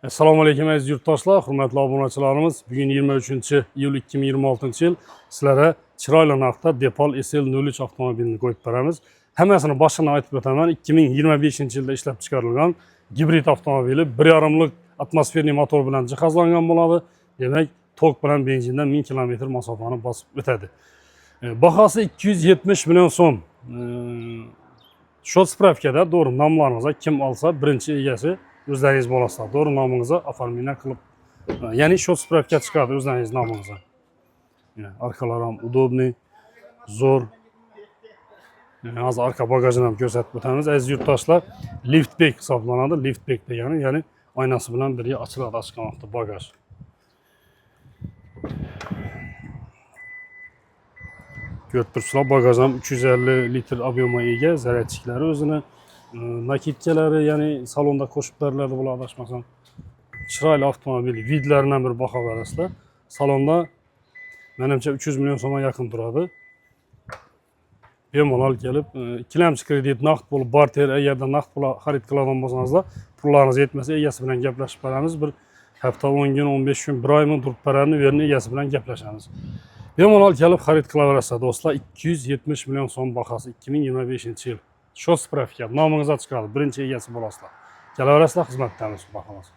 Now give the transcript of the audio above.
Assalomu alaykum aziz yurtdoshlar, hurmatli obunachilarimiz. Bugun 23-iyul 2026-yil sizlarga chiroyli narxda Depal SL03 avtomobilini qo'yib beramiz. Hammasini boshini aytib o'taman. 2025-yilda ishlab chiqarilgan gibrid avtomobili 1,5 lik atmosferli motor bilan jihozlangan bo'ladi. Demak, tok bilan benzindan 1000 km masofani bosib o'tadi. Bahosi 270 million so'm. Shot spravkada doğru nomlaringizni kim olsa birinchi egasi o'zlaringiz bo'lasizlar. Doğru nomingizga оформление qilib, ya'ni shot spravka chiqadi o'zlaringiz nomingizga. Arkalar ham удобный, zo'r. Hozir arka bagajini ham ko'rsatib o'tamiz. Aziz yurtdoshlar, liftback hisoblanadi. Liftback degani, ya'ni oynasi bilan birga ochiladi ochgan vaqtda bagaj. Ko'rib turibsizlar, bagaj ham 350 litr ob'yomga ega, zaryadchiklari o'zini, nakidkalari, ya'ni salonda qo'shib beriladi bular adashmasam. Chiroyli avtomobil, vidlaridan bir baho berasizlar. Salonda menimcha 300 million so'mga yaqin turadi. Bemalol kelib, ikkilamchi kredit naqd pul, barter, agarda naqd pul xarid qiladigan bo'lsangizlar, pullaringiz yetmasa egasi bilan gaplashib beramiz. Bir hafta 10 kun, 15 kun, bir oymi turib beradi, yerni egasi bilan gaplashamiz. Bemalol kelib xarid qilaverasizlar do'stlar. 270 million so'm bahosi 2025-yil. Shot spravka nomingizga chiqadi, birinchi egasi bo'lasizlar. Kelaverasizlar, xizmatdamiz, bahomasiz.